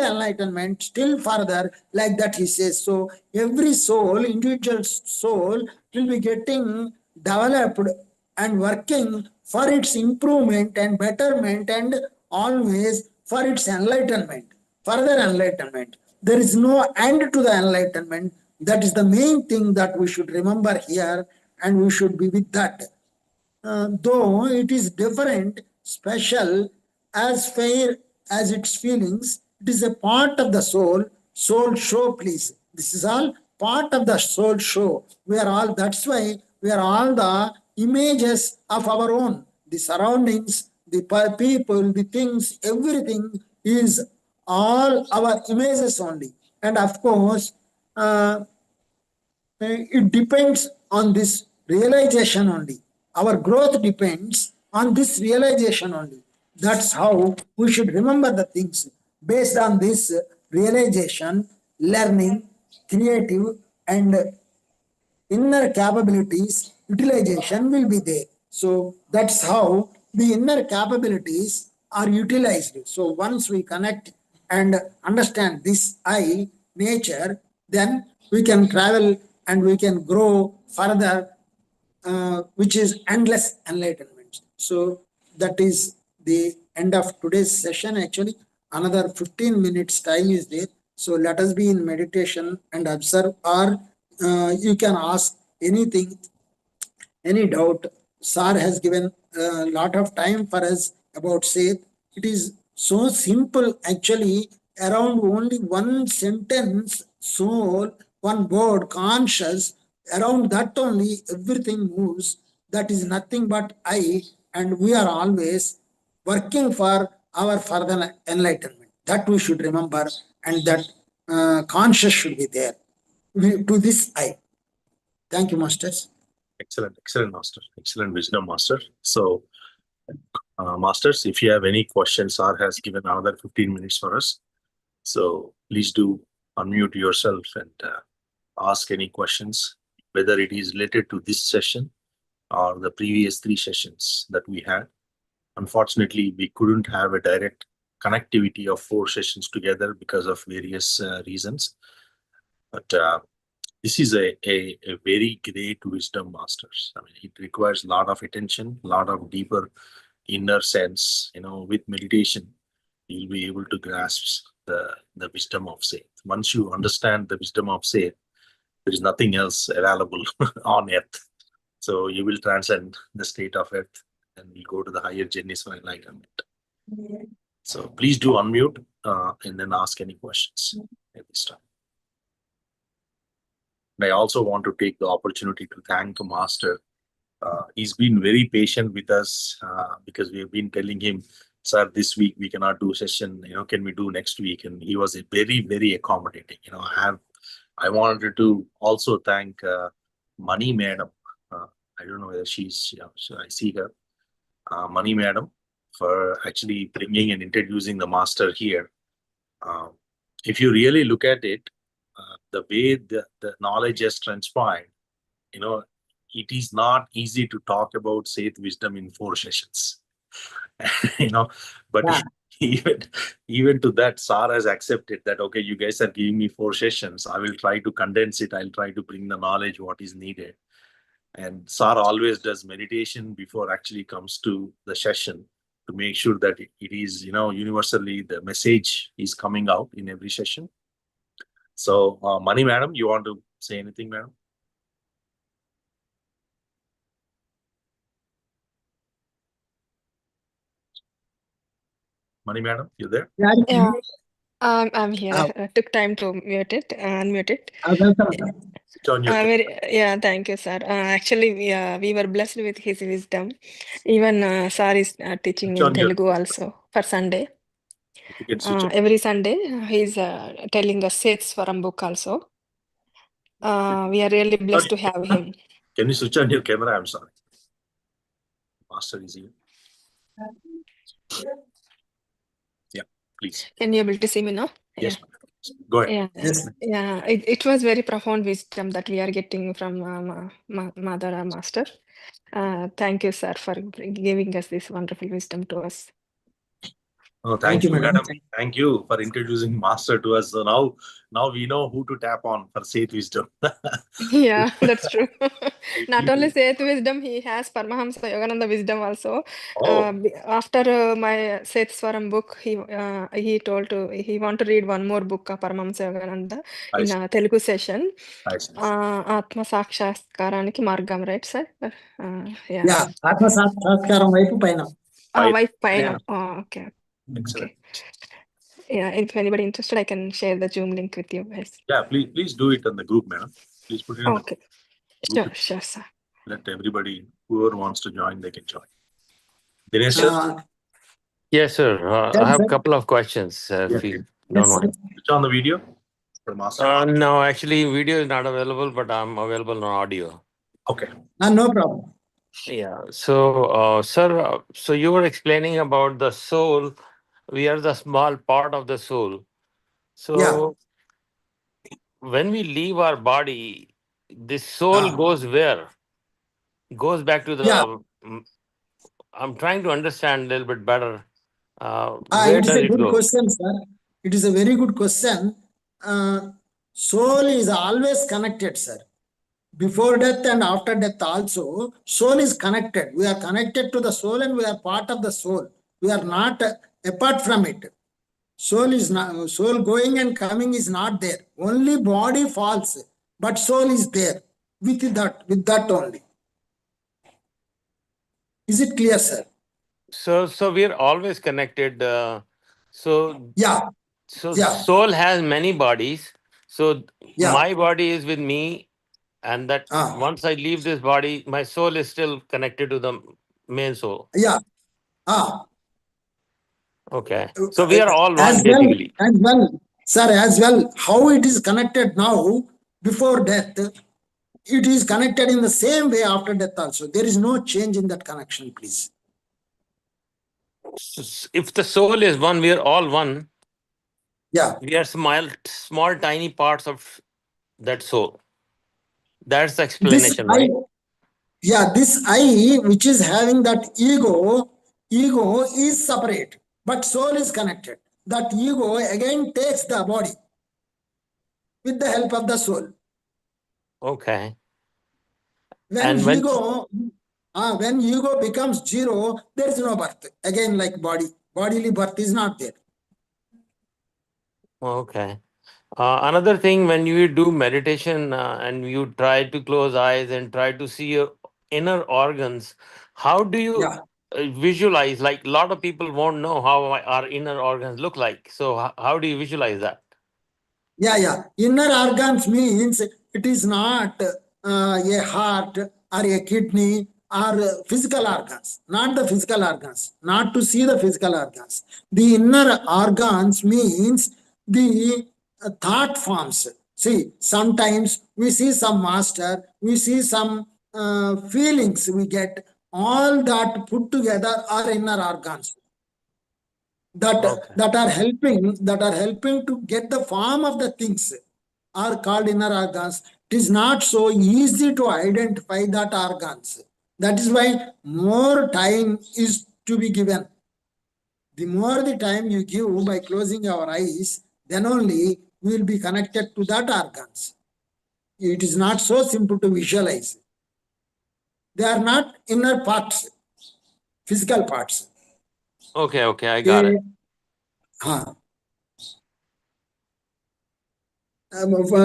further, like that he says. So, every soul, individual soul, will be getting developed and working for its improvement and betterment and always for its enlightenment, further enlightenment. There is no end to the enlightenment. That is the main thing that we should remember here, and we should be with that. Though it is different, special, as fair as its feelings, it is a part of the soul. soul show, please. This is all part of the soul show. We are all, that's why we are all the images of our own. The surroundings, the people, the things, everything is all our images only. And of course, it depends on this realization only. Our growth depends on this realization only. That's how we should remember the things. Based on this realization, learning, creative, and inner capabilities utilization will be there. So that's how the inner capabilities are utilized. So once we connect and understand this I nature, then we can travel and we can grow further, which is endless enlightenment. So that is the end of today's session. Actually, another 15 minutes time is there. So let us be in meditation and observe, or you can ask anything, any doubt. Sir has given a lot of time for us about Seth. It is so simple, actually, around only one sentence, soul, one word, conscious, around that only everything moves. That is nothing but I, and we are always working for our further enlightenment. That we should remember, and that conscious should be there. To this I. Thank you, masters. Excellent, Master. Excellent wisdom, Master. So, Masters, if you have any questions, Sir has given another 15 minutes for us. So, please do unmute yourself and ask any questions, whether it is related to this session or the previous 3 sessions that we had. Unfortunately, we couldn't have a direct connectivity of 4 sessions together because of various reasons. But this is a very great wisdom, Masters. I mean, it requires a lot of attention, a lot of deeper inner sense. With meditation, you'll be able to grasp the wisdom of Seth. Once you understand the wisdom of Seth, there is nothing else available on earth. So you will transcend the state of earth and will go to the higher journeys for enlightenment. So please do unmute and then ask any questions at this time. And I also want to take the opportunity to thank Master. He's been very patient with us because we have been telling him, sir, this week we cannot do session, can we do next week? And he was very, very accommodating. I wanted to also thank Mani Madam. I don't know whether she's, so I see her, Mani Madam, for actually bringing and introducing the Master here. If you really look at it, the way the knowledge has transpired, it is not easy to talk about Seth wisdom in 4 sessions. But yeah. even to that, Sar has accepted that, okay, you guys are giving me 4 sessions. I will try to condense it. I'll try to bring the knowledge, what is needed. And Sar always does meditation before actually comes to the session to make sure that it is, universally the message is coming out in every session. So, Mani Madam, you want to say anything, Madam? Mani Madam, you there? Yeah, I'm here. I took time to unmute it. Thank you, sir. Actually, we were blessed with his wisdom. Even sir is teaching in Telugu also for Sunday. Every Sunday, he's telling us Seth's Swaram book also. We are really blessed to have him. Can you switch on your camera? I'm sorry. Master is here. Yeah, please. Can you able to see me now? Yes, go ahead. It was very profound wisdom that we are getting from Madhava Master. Thank you, sir, for giving us this wonderful wisdom to us. Oh, thank you, Madam. Thank you for introducing Master to us. So now we know who to tap on for Seth wisdom. Yeah, that's true. Not only Seth wisdom, he has Paramahamsa Yogananda wisdom also. After my Seth Swaram book, he told he want to read one more book of Paramahamsa Yogananda in a Telugu session. Atma Sakshatkaraniki Margam, right, sir? Yeah, Atma Sakshatkaram Vaipu Paina. Vaipu Paina. Okay. Excellent. Yeah, if anybody interested, I can share the Zoom link with you guys. Yeah, please do it on the group, madam. Please put it in Okay. the group. Sure, sir. Let everybody, whoever wants to join, they can join. Dinesh, sir? Yes, sir. I have sir. a couple of questions, if you don't Yes, sir. mind. Switch on the video for master. No, actually, video is not available, but I'm available on audio. Okay. No problem. Yeah. So, sir, so you were explaining about the soul. We are the small part of the soul. So, when we leave our body, this soul Ah. goes where? Goes back to the. Yeah. I'm trying to understand a little bit better. Where It is does a it good go? question, sir. It is a very good question. Soul is always connected, sir. Before death and after death also, soul is connected. We are connected to the soul and we are part of the soul. We are not apart from it. Soul is not, soul going and coming is not there. Only body falls, but soul is there with that only. Is it clear, sir? So we are always connected. So Yeah. soul has many bodies. So Yeah. my body is with me, and that once I leave this body, my soul is still connected to the main soul. Yeah. Okay. So we are all one, As basically. well, sir, as well, how it is connected now before death, it is connected in the same way after death also. There is no change in that connection, please. If the soul is one, we are all one. Yeah. We are small, tiny parts of that soul. That's the explanation, right? This I, which is having that ego is separate, but soul is connected. That ego again takes the body with the help of the soul. Okay. When ego becomes zero, there is no birth. Again, like bodily birth is not there. Okay. Another thing, when you do meditation and you try to close eyes and try to see your inner organs, how do you visualize? Like a lot of people won't know how our inner organs look like. So how do you visualize that? Inner organs means it is not a heart or a kidney or physical organs, not the physical organs, not to see the physical organs. The inner organs means the thought forms. See, sometimes we see some master, we see some feelings we get, all that put together are inner organs. That are helping to get the form of the things are called inner organs. It is not so easy to identify that organs. That is why more time is to be given. The more the time you give by closing your eyes, then only we will be connected to that organs. It is not so simple to visualize. They are not inner parts, physical parts. Okay, I got it.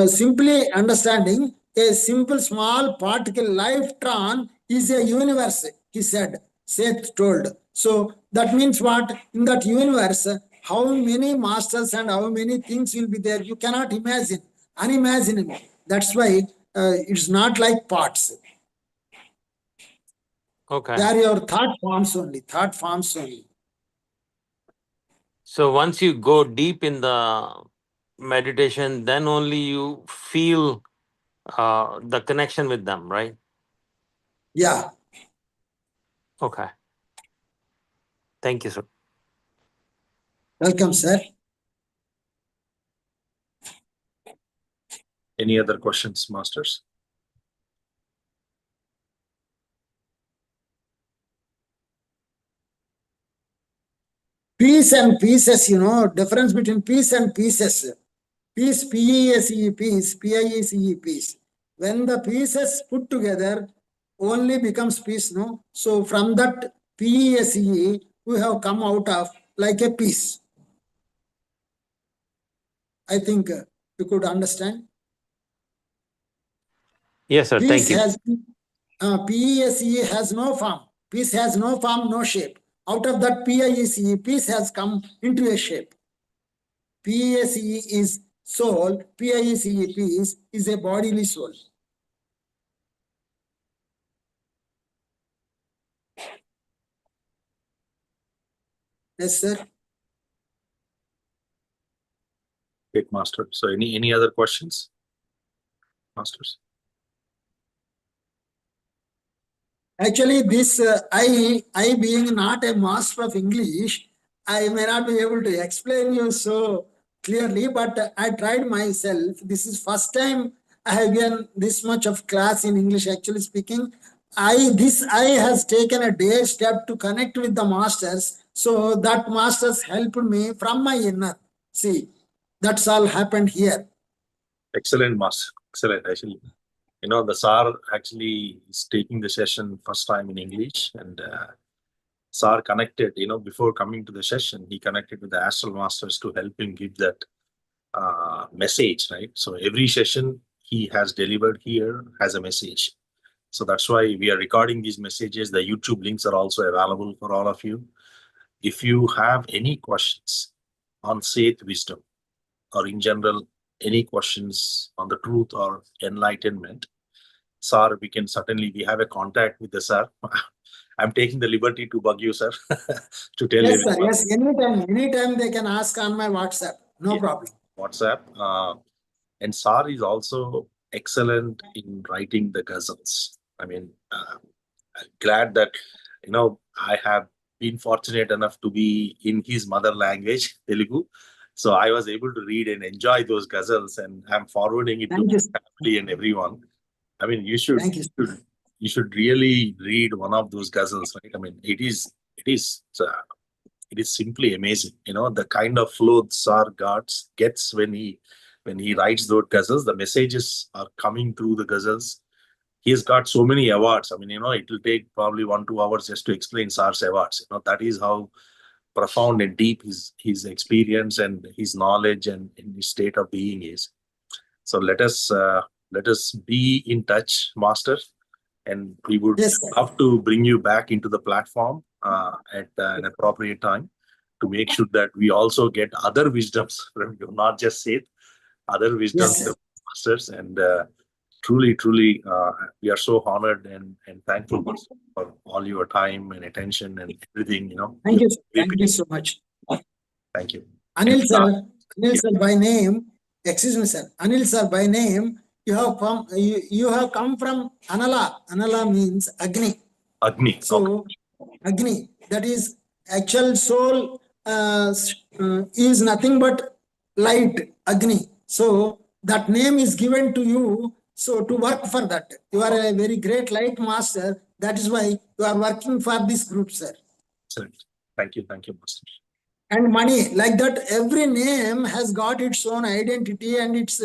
Simply understanding, a simple small particle lifetron is a universe, he said, Seth told. So that means what? In that universe, how many masters and how many things will be there? You cannot imagine, unimaginable. That's why it's not like parts. Okay. They are your thought forms only, So once you go deep in the meditation, then only you feel the connection with them, right? Yeah. Okay. Thank you, sir. Welcome, sir. Any other questions, masters? Peace and pieces, difference between peace and pieces. Peace, P-E-A-C-E, peace, P-I-E-C-E, peace. When the pieces put together, only becomes peace, no? So from that P-E-A-C-E, we have come out of like a peace. I think you could understand. Yes, sir. Peace Thank you. has, P-E-A-C-E has no form. Peace has no form, no shape. Out of that P-I-E-C-E, peace has come into a shape. PSE is soul, PICE peace is a bodily soul. Yes, sir. Great, Master. So any other questions, Masters? Actually, this I being not a master of English, I may not be able to explain you so clearly, but I tried myself. This is first time I have given this much of class in English. Actually speaking, I has taken a day step to connect with the masters, so that masters helped me from my inner. See, that's all happened here. Excellent, Master. Excellent. Actually, the Sar actually is taking the session first time in English, and Sar connected, before coming to the session, he connected with the Astral Masters to help him give that message, right? So every session he has delivered here has a message. So that's why we are recording these messages. The YouTube links are also available for all of you. If you have any questions on Seth wisdom, or in general, any questions on the truth or enlightenment, Sir, we have a contact with the Sir. I'm taking the liberty to bug you, sir, to tell Yes, everyone. sir. Yes, anytime they can ask on my WhatsApp. No problem. WhatsApp. And Sar is also excellent in writing the ghazals. I mean, I'm glad that, I have been fortunate enough to be in his mother language, Telugu. So I was able to read and enjoy those ghazals, and I'm forwarding it to Thank you, my family and everyone. I mean, Thank you. you should really read one of those ghazals, right? I mean, it is simply amazing. The kind of flow Sar gets when he writes those ghazals. The messages are coming through the ghazals. He has got so many awards. I mean, it will take probably 1-2 hours just to explain Sar's awards. That is how profound and deep his experience and his knowledge and his state of being is. So let us be in touch, Master, and we would love to bring you back into the platform at an appropriate time to make sure that we also get other wisdoms from you, not just Seth, other wisdoms from Masters. And truly, we are so honored and thankful for all your time and attention and everything. Thank you. Thank you so much. Thank you. Anil sir, by name, excuse me, sir. Anil sir, by name, you have come from Anala. Anala means Agni. Agni. So, Agni, that is actual soul is nothing but light, Agni. So, that name is given to you. So, to work for that, you are a very great light master. That is why you are working for this group, sir. Thank you, Master. And money, like that, every name has got its own identity and its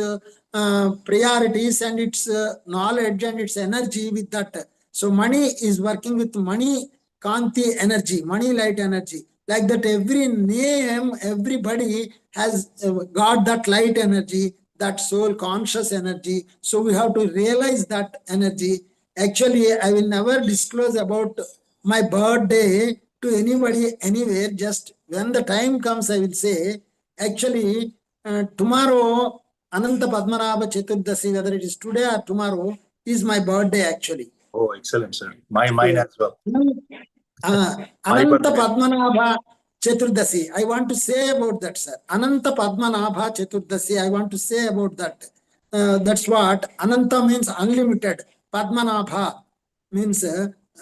priorities and its knowledge and its energy with that. So money is working with money, Kanti energy, money light energy. Like that, every name, everybody has got that light energy, that soul conscious energy. So we have to realize that energy. Actually, I will never disclose about my birthday to anybody anywhere. Just when the time comes, I will say. Actually, tomorrow, Ananta Padmanabha Chaturdasi, whether it is today or tomorrow, is my birthday actually. Oh, excellent, sir. Mine as well. Ananta Padmanabha Chaturdasi. I want to say about that, sir. Ananta Padmanabha Chaturdasi. I want to say about that. That's what Ananta means unlimited. Padmanabha means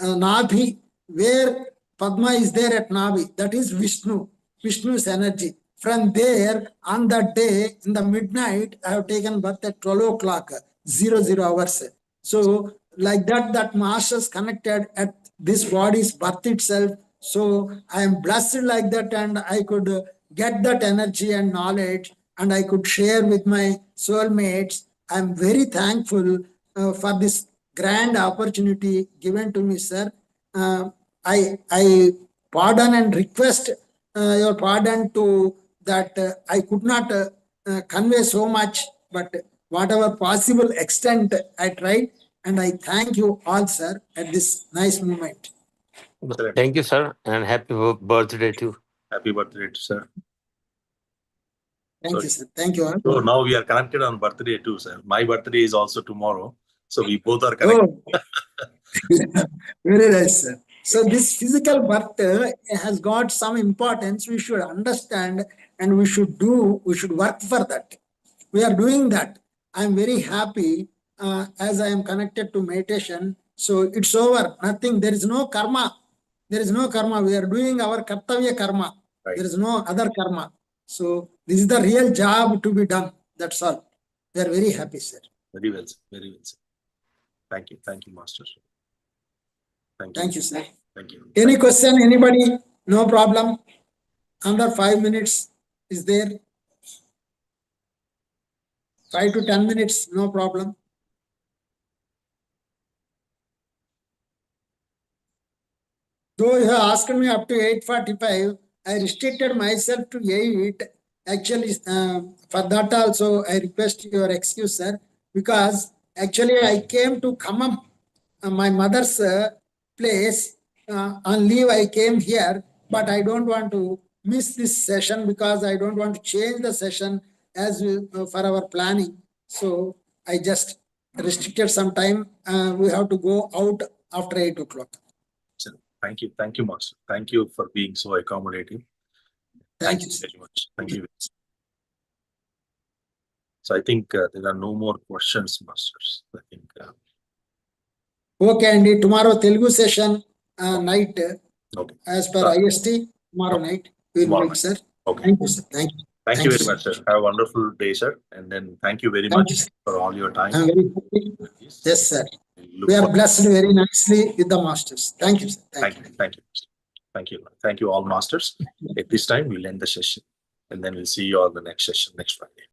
Nabhi, where Padma is there at Nabhi. That is Vishnu, Vishnu's energy. From there, on that day, in the midnight, I have taken birth at 12 o'clock, 00 hours. So, like that masters connected at this body's birth itself. So I am blessed like that, and I could get that energy and knowledge, and I could share with my soulmates. I am very thankful for this grand opportunity given to me, sir. I pardon and request your pardon to that I could not convey so much, but whatever possible extent I tried. And I thank you all, sir, at this nice moment. Thank you, sir, and happy birthday too. Happy birthday, sir. Thank you, sir. Thank you all. So now we are connected on birthday too, sir. My birthday is also tomorrow. So we both are connected. Oh, very nice, sir. So this physical birth has got some importance. We should understand and we should work for that. We are doing that. I am very happy as I am connected to meditation. So it's over. Nothing. There is no karma. There is no karma. We are doing our kartavya karma. Right. There is no other karma. So this is the real job to be done. That's all. We are very happy, sir. Very well, sir. Very well, sir. Thank you. Thank you, Master. Thank you, sir. Thank you. Any question, anybody? No problem. Under 5 minutes is there. 5 to 10 minutes, no problem. Though you have asked me up to 8:45, I restricted myself to 8. Actually, for that also, I request your excuse, sir, because actually I came to Khammam, my mother's place. On leave, I came here, but I don't want to miss this session because I don't want to change the session as for our planning. So I just restricted some time. We have to go out after 8 o'clock. Thank you. Thank you, Master. Thank you for being so accommodating. Thank you very much. Thank you. So I think there are no more questions, Masters. I think. Okay, Andy. Tomorrow Telugu session night. Okay. As per IST, tomorrow night we will meet, sir. Okay. Thank you, sir. Thank you. Thank you very much, sir. Have a wonderful day, sir. And then thank you very much for all your time. I'm very happy. Yes, sir. We are blessed very nicely with the masters. Thank you, sir. Thank you. Thank you. Thank you. Thank you all, masters. At this time, we'll end the session. And then we'll see you all the next session next Friday.